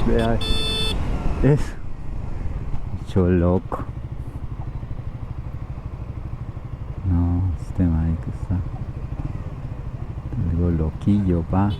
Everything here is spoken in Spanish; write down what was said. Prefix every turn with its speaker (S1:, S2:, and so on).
S1: Vea, es hecho loco. No, este marica está algo loquillo, pa.